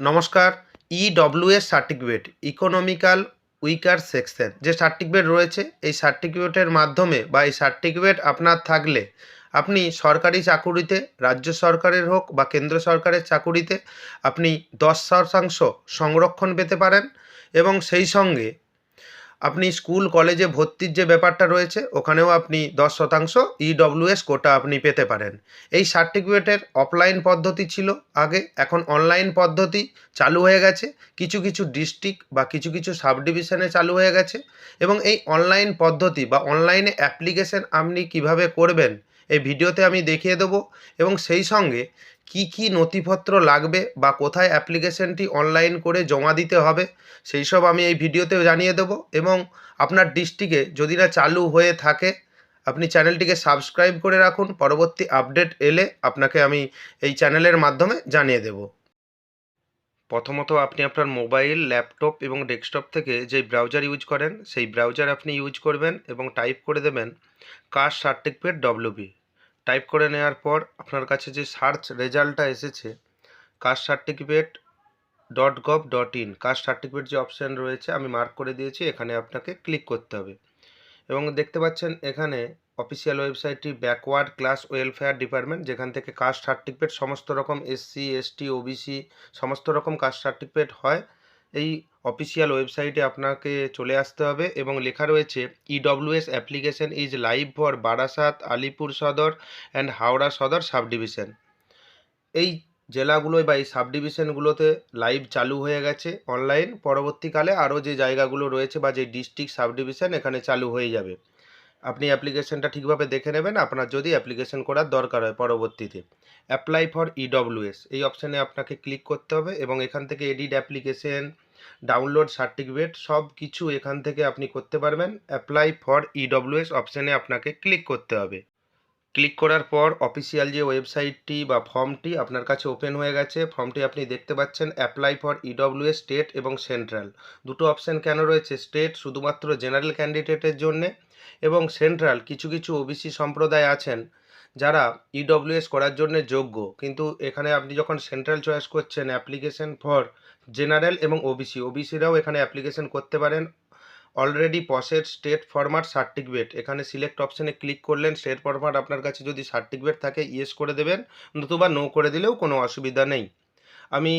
নমস্কার। EWS certificate economical weaker section যে certificate রয়েছে, এই সার্টিফিকেটের মাধ্যমে বা এই সার্টিফিকেট আপনার থাকলে আপনি সরকারি চাকুরিতে, রাজ্য সরকারের হোক বা কেন্দ্র সরকারের চাকুরিতে আপনি 10% সংরক্ষণ পেতে পারেন এবং সেই সঙ্গে আপনি স্কুল কলেজে ভর্তির যে ব্যাপারটা রয়েছে ওখানেও আপনি 10% ইডব্লিউএস কোটা আপনি পেতে পারেন। এই সার্টিফিকেটের অফলাইন পদ্ধতি ছিল আগে, এখন অনলাইন পদ্ধতি চালু হয়ে গেছে। কিছু কিছু ডিস্ট্রিক্ট বা কিছু কিছু সাব ডিভিশনে চালু হয়ে গেছে এবং এই অনলাইন পদ্ধতি বা অনলাইনে অ্যাপ্লিকেশন আপনি কিভাবে করবেন এই ভিডিওতে আমি দেখিয়ে দেবো এবং সেই সঙ্গে কি কি নথিপত্র লাগবে বা কোথায় অ্যাপ্লিকেশনটি অনলাইন করে জমা দিতে হবে সেই সব আমি এই ভিডিওতে জানিয়ে দেবো। এবং আপনার ডিস্ট্রিক্টে যদি না চালু হয়ে থাকে আপনি চ্যানেলটিকে সাবস্ক্রাইব করে রাখুন, পরবর্তী আপডেট এলে আপনাকে আমি এই চ্যানেলের মাধ্যমে জানিয়ে দেব। প্রথমত আপনি আপনার মোবাইল, ল্যাপটপ এবং ডেস্কটপ থেকে যেই ব্রাউজার ইউজ করেন সেই ব্রাউজার আপনি ইউজ করবেন এবং টাইপ করে দেবেন কাস্ট সার্টিফিকেট ডব্লিউবি। টাইপ করে নেওয়ার পর আপনার কাছে যে সার্চ রেজাল্টটা এসেছে caste certificate .gov.in, caste certificate যে অপশান রয়েছে আমি মার্ক করে দিয়েছি, এখানে আপনাকে ক্লিক করতে হবে এবং দেখতে পাচ্ছেন এখানে অফিসিয়াল ওয়েবসাইটটি ব্যাকওয়ার্ড ক্লাস ওয়েলফেয়ার ডিপার্টমেন্ট, যেখান থেকে কাস্ট সার্টিফিকেট সমস্ত রকম এসসি এসটি ওবিসি সমস্ত রকম কাস্ট সার্টিফিকেট হয়। এই অফিসিয়াল ওয়েবসাইটে আপনাকে চলে আসতে হবে এবং লেখা রয়েছে EWS application is live for Barasat, Alipur Sadar and Howrah সদর সাব ডিভিশন। এই জেলাগুলোয় বা এই সাব ডিভিশনগুলোতে লাইভ চালু হয়ে গেছে অনলাইন। পরবর্তীকালে আরও যে জায়গাগুলো রয়েছে বা যে ডিস্ট্রিক্ট সাব ডিভিশন এখানে চালু হয়ে যাবে। আপনি অ্যাপ্লিকেশনটা ঠিকভাবে দেখে নেবেন আপনার যদি অ্যাপ্লিকেশন করার দরকার হয় পরবর্তীতে। অ্যাপ্লাই ফর ইডব্লিউএস এই অপশানে আপনাকে ক্লিক করতে হবে এবং এখান থেকে এডিট অ্যাপ্লিকেশন, ডাউনলোড সার্টিফিকেট সব কিছু এখান থেকে আপনি করতে পারবেন। অ্যাপ্লাই ফর ইডব্লিউএস অপশানে আপনাকে ক্লিক করতে হবে। ক্লিক করার পর অফিসিয়াল যে ওয়েবসাইটটি বা ফর্মটি আপনার কাছে ওপেন হয়ে গেছে। ফর্মটি আপনি দেখতে পাচ্ছেন অ্যাপ্লাই ফর ইডব্লিউএস স্টেট এবং সেন্ট্রাল, দুটো অপশান কেন রয়েছে? স্টেট শুধুমাত্র জেনারেল ক্যান্ডিডেটের জন্যে এবং সেন্ট্রাল কিছু কিছু ওবিসি সম্প্রদায় আছেন যারা ইডব্লিউএস করার জন্য যোগ্য, কিন্তু এখানে আপনি যখন সেন্ট্রাল চয়েস করছেন অ্যাপ্লিকেশন ফর জেনারেল এবং ওবিসিরাও এখানে অ্যাপ্লিকেশন করতে পারেন। অলরেডি পসেড স্টেট ফরম্যাট সার্টিফিকেট এখানে সিলেক্ট অপশানে ক্লিক করলেন। স্টেট ফরম্যাট আপনার কাছে যদি সার্টিফিকেট থাকে ইয়েস করে দেবেন, নতুবা নো করে দিলেও কোনো অসুবিধা নেই। আমি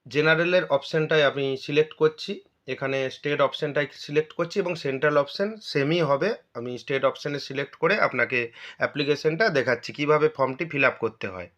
জেনারেলের অপশানটাই আমি সিলেক্ট করছি, এখানে স্টেট অপশানটাই সিলেক্ট করছি এবং সেন্ট্রাল অপশান সেমই হবে। আমি স্টেট অপশানে সিলেক্ট করে আপনাকে অ্যাপ্লিকেশনটা দেখাচ্ছি কীভাবে ফর্মটি ফিল আপ করতে হয়।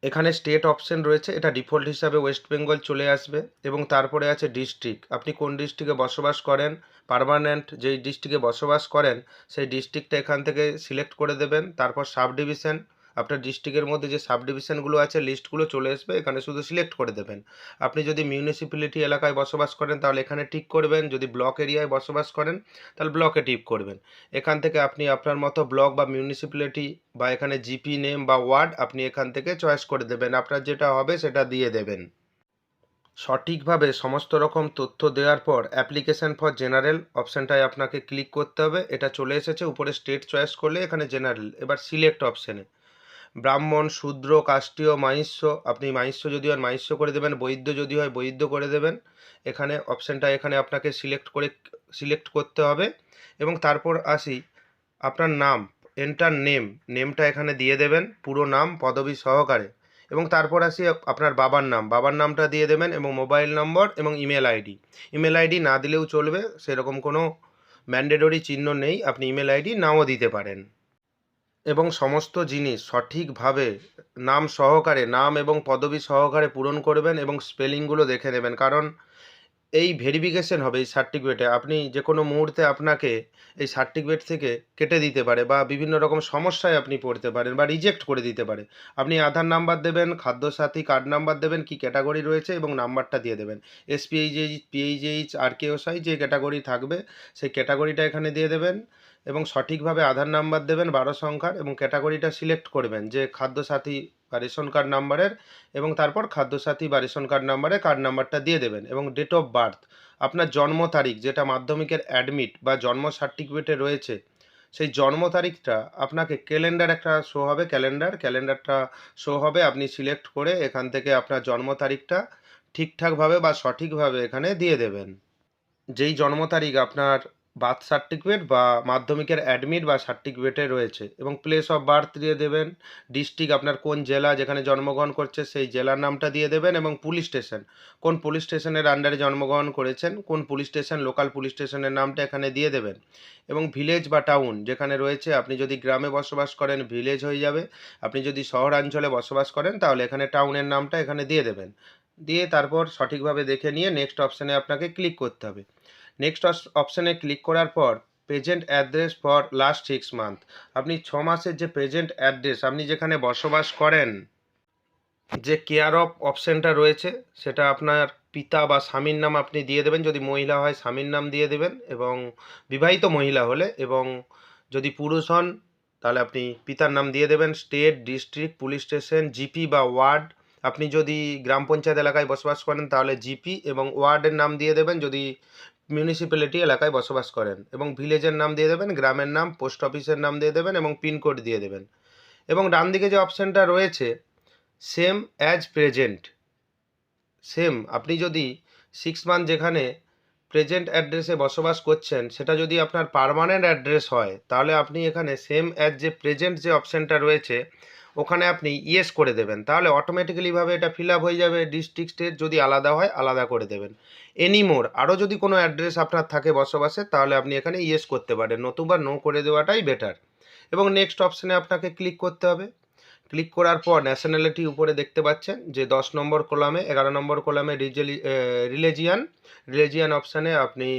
এখানে স্টেট অপশন রয়েছে, এটা ডিফল্ট হিসাবে ওয়েস্ট বেঙ্গল চলে আসবে এবং তারপরে আছে ডিস্ট্রিক্ট, আপনি কোন ডিস্ট্রিক্টে বসবাস করেন, পার্মানেন্ট যেই ডিস্ট্রিক্টে বসবাস করেন সেই ডিস্ট্রিক্টটা এখান থেকে সিলেক্ট করে দেবেন। তারপর সাব ডিভিশন, আপনার ডিস্ট্রিক্টের মধ্যে যে সাব ডিভিশনগুলো আছে লিস্টগুলো চলে আসবে, এখানে শুধু সিলেক্ট করে দেবেন। আপনি যদি মিউনিসিপ্যালিটি এলাকায় বসবাস করেন তাহলে এখানে টিক করবেন, যদি ব্লক এরিয়ায় বসবাস করেন তাহলে ব্লকে টিক করবেন। এখান থেকে আপনি আপনার মতো ব্লক বা মিউনিসিপ্যালিটি বা এখানে জিপি নেম বা ওয়ার্ড আপনি এখান থেকে চয়েস করে দেবেন, আপনার যেটা হবে সেটা দিয়ে দেবেন। সঠিকভাবে সমস্ত রকম তথ্য দেওয়ার পর অ্যাপ্লিকেশন ফর জেনারেল অপশানটায় আপনাকে ক্লিক করতে হবে। এটা চলে এসেছে, উপরে স্টেট চয়েস করলে এখানে জেনারেল। এবার সিলেক্ট অপশানে ব্রাহ্মণ, শূদ্র, কাষ্টীয়, মাহিষ্য, আপনি মাহিষ্য যদি হয় মাহিষ্য করে দেবেন, বৈদ্য যদি হয় বৈদ্য করে দেবেন। এখানে অপশানটা এখানে আপনাকে সিলেক্ট করতে হবে এবং তারপর আসি আপনার নাম, এন্টার নেমটা এখানে দিয়ে দেবেন, পুরো নাম পদবী সহকারে এবং তারপর আসি আপনার বাবার নামটা দিয়ে দেবেন এবং মোবাইল নম্বর এবং ইমেল আইডি না দিলেও চলবে, সেরকম কোনো ম্যান্ডেটরি চিহ্ন নেই, আপনি ইমেল আইডি নাও দিতে পারেন। এবং সমস্ত জিনিস সঠিকভাবে নাম সহকারে, নাম এবং পদবী সহকারে পূরণ করবেন এবং স্পেলিংগুলো দেখে নেবেন, কারণ এই ভেরিফিকেশন হবে এই সার্টিফিকেটে। আপনি যে কোনো মুহূর্তে আপনাকে এই সার্টিফিকেট থেকে কেটে দিতে পারে বা বিভিন্ন রকম সমস্যায় আপনি পড়তে পারেন বা রিজেক্ট করে দিতে পারে। আপনি আধার নাম্বার দেবেন, খাদ্যসাথী কার্ড নাম্বার দেবেন, কি ক্যাটাগরি রয়েছে এবং নাম্বারটা দিয়ে দেবেন। এসপিএইচএইচ, পিএইচএইচ, আরকেওসাই যে ক্যাটাগরি থাকবে সেই ক্যাটাগরিটা এখানে দিয়ে দেবেন এবং সঠিকভাবে আধার নাম্বার দেবেন 12 সংখ্যার এবং ক্যাটাগরিটা সিলেক্ট করবেন যে খাদ্যসাথী বা রেশন কার্ড নাম্বারের এবং তারপর খাদ্যসাথী বা রেশন কার্ড নাম্বারে কার্ড নাম্বারটা দিয়ে দেবেন এবং ডেট অফ বার্থ, আপনার জন্ম তারিখ যেটা মাধ্যমিকের অ্যাডমিট বা জন্ম সার্টিফিকেটে রয়েছে সেই জন্ম তারিখটা আপনাকে ক্যালেন্ডার একটা শো হবে, ক্যালেন্ডারটা শো হবে, আপনি সিলেক্ট করে এখান থেকে আপনার জন্ম তারিখটা ঠিকঠাকভাবে বা সঠিকভাবে এখানে দিয়ে দেবেন। যেই জন্ম তারিখ আপনার বার্থ সার্টিফিকেট বা মাধ্যমিকের অ্যাডমিট বা সার্টিফিকেটে রয়েছে, এবং প্লেস অফ বার্থ দিয়ে দেবেন, ডিস্ট্রিক্ট আপনার কোন জেলা যেখানে জন্মগ্রহণ করছে সেই জেলার নামটা দিয়ে দেবেন, এবং পুলিশ স্টেশন কোন পুলিশ স্টেশনের আন্ডারে জন্মগ্রহণ করেছেন, কোন পুলিশ স্টেশন লোকাল পুলিশ স্টেশনের নামটা এখানে দিয়ে দেবেন, এবং ভিলেজ বা টাউন যেখানে রয়েছে, আপনি যদি গ্রামে বসবাস করেন ভিলেজ হয়ে যাবে, আপনি যদি শহরাঞ্চলে বসবাস করেন তাহলে এখানে টাউনের নামটা এখানে দিয়ে দেবেন। দিয়ে তারপর সঠিকভাবে দেখে নিয়ে নেক্সট অপশানে আপনাকে ক্লিক করতে হবে। নেক্সট অপশানে ক্লিক করার পর present address for last 6 month, আপনি 6 মাসের যে প্রেজেন্ট অ্যাড্রেস আপনি যেখানে বসবাস করেন, যে কেয়ার অফ অপশানটা রয়েছে সেটা আপনার পিতা বা স্বামীর নাম আপনি দিয়ে দেবেন, যদি মহিলা হয় স্বামীর নাম দিয়ে দেবেন, এবং বিবাহিত মহিলা হলে, এবং যদি পুরুষ হন তাহলে আপনি পিতার নাম দিয়ে দেবেন। State, district, police station, GP বা ওয়ার্ড, আপনি যদি গ্রাম পঞ্চায়েত এলাকায় বসবাস করেন তাহলে জিপি এবং ওয়ার্ডের নাম দিয়ে দেবেন যদি মিউনিসিপ্যালিটি এলাকায় বসবাস করেন, এবং ভিলেজের নাম দিয়ে দেবেন, গ্রামের নাম, পোস্ট অফিসের নাম দিয়ে দেবেন, এবং পিনকোড দিয়ে দেবেন। এবং ডান দিকে যে অপশানটা রয়েছে সেম অ্যাজ প্রেজেন্ট, সেম আপনি যদি 6 মান্থ যেখানে প্রেজেন্ট অ্যাড্রেসে বসবাস করছেন সেটা যদি আপনার পার্মানেন্ট অ্যাড্রেস হয় তাহলে আপনি এখানে সেম অ্যাজ যে প্রেজেন্ট যে অপশানটা রয়েছে ওখানে আপনি ইয়েস করে দেবেন, তাহলে অটোমেটিক্যালিভাবে এটা ফিল আপ হয়ে যাবে। ডিস্ট্রিক্ট স্টেট যদি আলাদা হয় আলাদা করে দেবেন। এনিমোর আরও যদি কোনো অ্যাড্রেস আপনার থাকে বসবাসে তাহলে আপনি এখানে ইয়েস করতে পারেন, নতুবা নো করে দেওয়াটাই বেটার। এবং নেক্সট অপশানে আপনাকে ক্লিক করতে হবে। ক্লিক করার পর ন্যাশনালিটি উপরে দেখতে পাচ্ছেন যে 10 নম্বর কলামে, 11 নম্বর কলামে রিলিজিয়ান অপশানে আপনি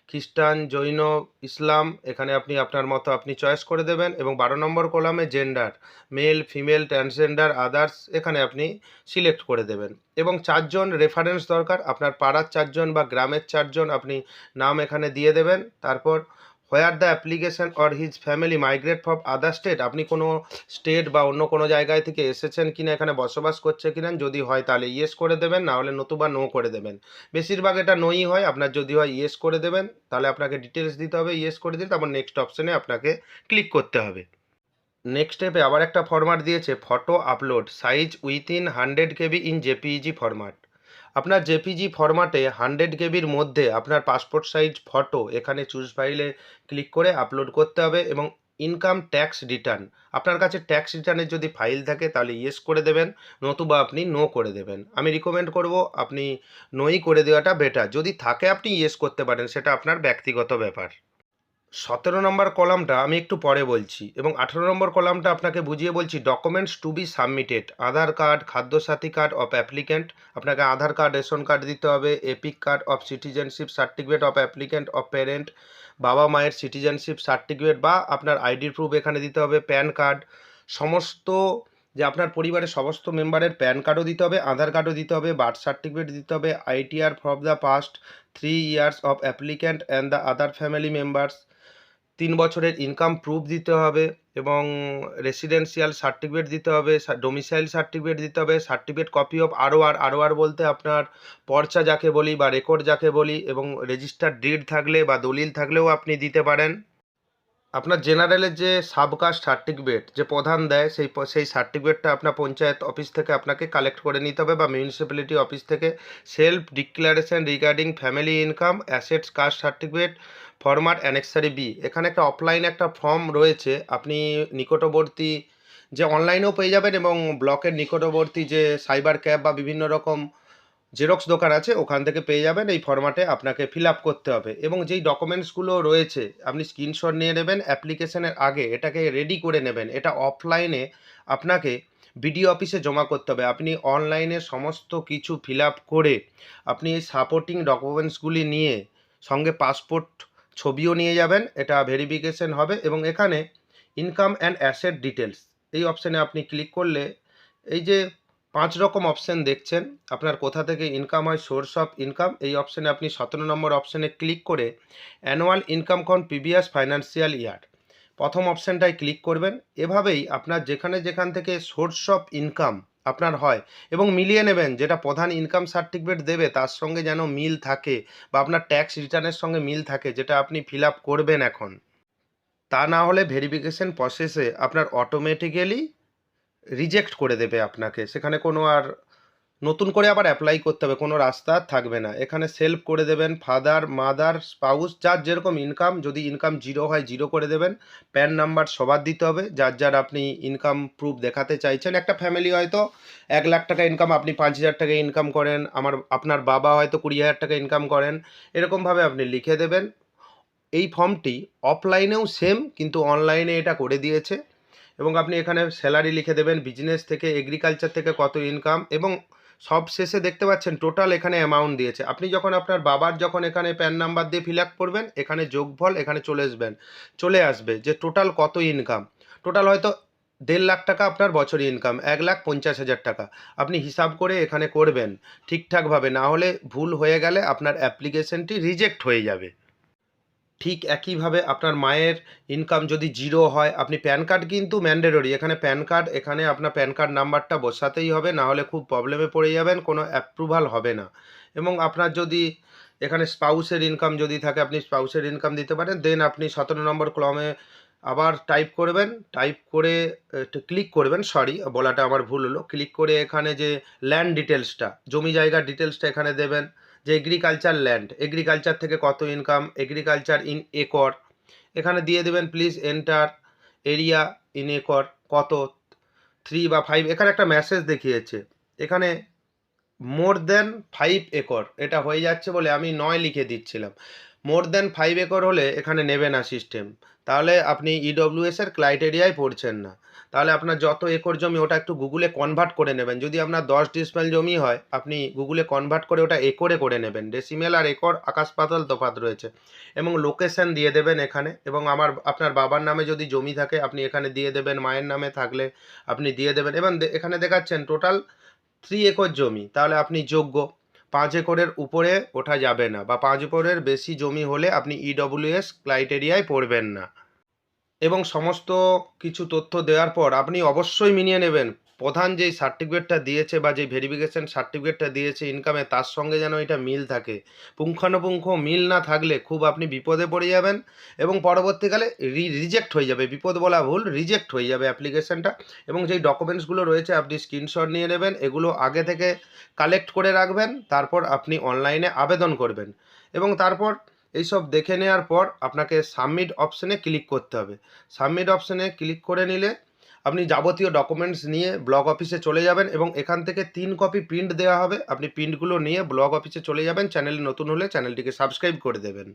খ্রিস্টান, জৈন, ইসলাম এখানে আপনি আপনার মতো আপনি চয়েস করে দেবেন, এবং 12 নম্বর কলামে gender, male, female, transgender, others এখানে আপনি সিলেক্ট করে দেবেন। এবং 4জন রেফারেন্স দরকার, আপনার পাড়ার 4জন বা গ্রামের 4জন আপনি নাম এখানে দিয়ে দেবেন। তারপর where the application or his family migrate from other state, আপনি কোনো স্টেট বা অন্য কোনো জায়গায় থেকে এসেছেন কিনা, এখানে বসবাস করছে কিনা, যদি হয় তাহলে ইয়েস করে দেবেন, না হলে নতুবা নো করে দেবেন। বেশিরভাগ এটা নোই হয়, আপনার যদি হয় ইয়েস করে দেবেন, তাহলে আপনাকে ডিটেলস দিতে হবে, ইয়েস করে দিলে তারপর নেক্সট অপশানে আপনাকে ক্লিক করতে হবে। নেক্সট স্টেপে আবার একটা ফরম্যাট দিয়েছে photo upload size within 100 KB in JPEG format. আপনার জেপিজি ফরম্যাটে 100 KBর মধ্যে আপনার পাসপোর্ট সাইজ ফটো এখানে চুজ ফাইলে ক্লিক করে আপলোড করতে হবে, এবং ইনকাম ট্যাক্স রিটার্ন, আপনার কাছে ট্যাক্স রিটার্নের যদি ফাইল থাকে তাহলে ইয়েস করে দেবেন, নতুবা আপনি নো করে দেবেন। আমি রিকমেন্ড করব আপনি নোই করে দেওয়াটা বেটার, যদি থাকে আপনি ইয়েস করতে পারেন, সেটা আপনার ব্যক্তিগত ব্যাপার। 17 নম্বর কলামটা আমি একটু পরে বলছি, এবং 18 নম্বর কলামটা আপনাকে বুঝিয়ে বলছি। Documents two be submitted, Aadhaar card, Khadya Sathi card of applicant, আপনাকে আধার কার্ড, রেশন কার্ড দিতে হবে, epic card of citizenship certificate of applicant of parent, বাবা মায়ের সিটিজেনশিপ সার্টিফিকেট বা আপনার আইডির প্রুফ এখানে দিতে হবে, প্যান কার্ড, সমস্ত যে আপনার পরিবারের সমস্ত মেম্বারের প্যান কার্ডও দিতে হবে, আধার কার্ডও দিতে হবে, বার্থ সার্টিফিকেট দিতে হবে, ITR from the past 3 years of applicant and the other family members, 3 বছরের ইনকাম প্রুফ দিতে হবে, এবং রেসিডেন্সিয়াল সার্টিফিকেট দিতে হবে, ডোমিসাইল সার্টিফিকেট দিতে হবে, সার্টিফিকেট কপি অফ আরওআর বলতে আপনার পর্চা যাকে বলি বা রেকর্ড যাকে বলি, এবং রেজিস্টার্ড ডিড থাকলে বা দলিল থাকলেও আপনি দিতে পারেন। আপনার জেনারেলের যে সাবকাস্ট সার্টিফিকেট যে প্রধান দেয় সেই সার্টিফিকেটটা আপনার পঞ্চায়েত অফিস থেকে আপনাকে কালেক্ট করে নিতে হবে, বা মিউনিসিপ্যালিটি অফিস থেকে। Self declaration regarding family income assets caste certificate format annexure B, এখানে একটা অফলাইন একটা ফর্ম রয়েছে, আপনি নিকটবর্তী যে অনলাইনেও পেয়ে যাবেন, এবং ব্লকের নিকটবর্তী যে সাইবার ক্যাব বা বিভিন্ন রকম জেরক্স দোকান আছে ওখান থেকে পেয়ে যাবেন। এই ফরম্যাটে আপনাকে ফিল আপ করতে হবে, এবং যেই ডকুমেন্টসগুলো রয়েছে আপনি স্ক্রিনশট নিয়ে নেবেন অ্যাপ্লিকেশনের আগে, এটাকে রেডি করে নেবেন। এটা অফলাইনে আপনাকে বিডিও অফিসে জমা করতে হবে। আপনি অনলাইনে সমস্ত কিছু ফিল আপ করে আপনি এই সাপোর্টিং ডকুমেন্টসগুলি নিয়ে সঙ্গে পাসপোর্ট ছবিও নিয়ে যাবেন, এটা ভেরিফিকেশন হবে। এবং এখানে ইনকাম অ্যান্ড অ্যাসেট ডিটেলস এই অপশানে আপনি ক্লিক করলে এই যে 5 রকম অপশান দেখছেন, আপনার কোথা থেকে ইনকাম হয়, সোর্স অফ ইনকাম, এই অপশানে আপনি 17 নম্বর অপশানে ক্লিক করে অ্যানুয়াল ইনকাম কোন প্রিভিয়াস ফাইন্যান্সিয়াল ইয়ার প্রথম অপশানটায় ক্লিক করবেন। এভাবেই আপনার যেখান থেকে সোর্স অফ ইনকাম আপনার হয়, এবং মিলিয়ে নেবেন যেটা প্রধান ইনকাম সার্টিফিকেট দেবে তার সঙ্গে যেন মিল থাকে, বা আপনার ট্যাক্স রিটার্নের সঙ্গে মিল থাকে, যেটা আপনি ফিল আপ করবেন এখন। তা না হলে ভেরিফিকেশন প্রসেসে আপনার অটোমেটিক্যালি রিজেক্ট করে দেবে আপনাকে, সেখানে কোনো আর নতুন করে আবার অ্যাপ্লাই করতে হবে, কোনো রাস্তা আর থাকবে না। এখানে সেলফ করে দেবেন, ফাদার, মাদার, স্পাউস, যার যেরকম ইনকাম, যদি ইনকাম জিরো হয় জিরো করে দেবেন। প্যান নাম্বার সবার দিতে হবে, যার যার আপনি ইনকাম প্রুফ দেখাতে চাইছেন। একটা ফ্যামিলি হয়তো 1,00,000 টাকা ইনকাম, আপনি 5,000 টাকা ইনকাম করেন, আপনার বাবা হয়তো 20,000 টাকা ইনকাম করেন, এরকমভাবে আপনি লিখে দেবেন। এই ফর্মটি অফলাইনেও সেম, কিন্তু অনলাইনে এটা করে দিয়েছে। এবং আপনি এখানে স্যালারি লিখে দেবেন, বিজনেস থেকে, এগ্রিকালচার থেকে কত ইনকাম, এবং সব শেষে দেখতে পাচ্ছেন টোটাল এখানে অ্যামাউন্ট দিয়েছে। আপনি যখন আপনার বাবার যখন এখানে প্যান নাম্বার দিয়ে ফিল আপ করবেন, এখানে যোগফল এখানে চলে আসবে যে টোটাল কত ইনকাম। টোটাল হয়তো 1,50,000 টাকা আপনার বছরে ইনকাম, 1,50,000 টাকা। আপনি হিসাব করে এখানে করবেন ঠিকঠাকভাবে, না হলে ভুল হয়ে গেলে আপনার অ্যাপ্লিকেশনটি রিজেক্ট হয়ে যাবে। ঠিক একইভাবে আপনার মায়ের ইনকাম যদি জিরো হয়, আপনি প্যান কার্ড কিন্তু ম্যান্ডেটরি, এখানে প্যান কার্ড, এখানে আপনার প্যান কার্ড নাম্বারটা বসাতেই হবে, না হলে খুব প্রবলেমে পড়ে যাবেন, কোনো অ্যাপ্রুভাল হবে না। এবং আপনার যদি এখানে স্পাউসের ইনকাম যদি থাকে, আপনি স্পাউসের ইনকাম দিতে পারেন। দেন আপনি 17 নম্বর কলমে আবার টাইপ করবেন, টাইপ করে ক্লিক করবেন, সরি বলাটা আমার ভুল হলো, ক্লিক করে এখানে যে ল্যান্ড ডিটেলসটা, জমি জায়গার ডিটেলসটা এখানে দেবেন, যে এগ্রিকালচার ল্যান্ড, এগ্রিকালচার থেকে কত ইনকাম, এগ্রিকালচার ইন একর, এখানে দিয়ে দেবেন please enter area in acre কত, 3 বা 5, এখানে একটা মেসেজ দেখিয়েছে, এখানে মোর দেন 5 একর, এটা হয়ে যাচ্ছে বলে আমি 9 লিখে দিচ্ছিলাম। মোর দেন 5 একর হলে এখানে নেবে না সিস্টেম, তাহলে আপনি ইডব্লিউএস এর ক্রাইটেরিয়ায় পড়ছেন না। তাহলে আপনার যত একর জমি ওটা একটু গুগলে কনভার্ট করে নেবেন। যদি আপনার 10 ডিসমিল জমি হয়, আপনি গুগলে কনভার্ট করে ওটা একরে করে নেবেন। ডেসিমেল আর একর আকাশ পাতাল তফাৎ রয়েছে। এবং লোকেশন দিয়ে দেবেন এখানে, এবং আপনার বাবার নামে যদি জমি থাকে আপনি এখানে দিয়ে দেবেন, মায়ের নামে থাকলে আপনি দিয়ে দেবেন। এবং এখানে দেখাচ্ছেন টোটাল 3 একর জমি, তাহলে আপনি যোগ্য। 5 একরের উপরে ওঠা যাবে না, বা 5 একরের বেশি জমি হলে আপনি ইডব্লিউএস ক্রাইটেরিয়ায় পড়বেন না। এবং সমস্ত কিছু তথ্য দেওয়ার পর আপনি অবশ্যই মিলিয়ে নেবেন প্রধান যেই সার্টিফিকেটটা দিয়েছে বা যেই ভেরিফিকেশন সার্টিফিকেটটা দিয়েছে ইনকামে, তার সঙ্গে যেন এটা মিল থাকে। পুঙ্খানুপুঙ্খ মিল না থাকলে খুব আপনি বিপদে পড়ে যাবেন, এবং পরবর্তীকালে রিজেক্ট হয়ে যাবে, বিপদ বলা ভুল, রিজেক্ট হয়ে যাবে অ্যাপ্লিকেশনটা। এবং যেই ডকুমেন্টসগুলো রয়েছে আপনি স্ক্রিনশট নিয়ে নেবেন, এগুলো আগে থেকে কালেক্ট করে রাখবেন, তারপর আপনি অনলাইনে আবেদন করবেন। এবং তারপর এইসব দেখে নেওয়ার পর আপনাকে সাবমিট অপশানে ক্লিক করতে হবে। সাবমিট অপশানে ক্লিক করে নিলে আপনি যাবতীয় ডকুমেন্টস নিয়ে ব্লক অফিসে চলে যাবেন, এবং এখান থেকে 3 কপি প্রিন্ট দেওয়া হবে। আপনি প্রিন্টগুলো নিয়ে ব্লক অফিসে চলে যাবেন। চ্যানেলে নতুন হলে চ্যানেলটিকে সাবস্ক্রাইব করে দেবেন।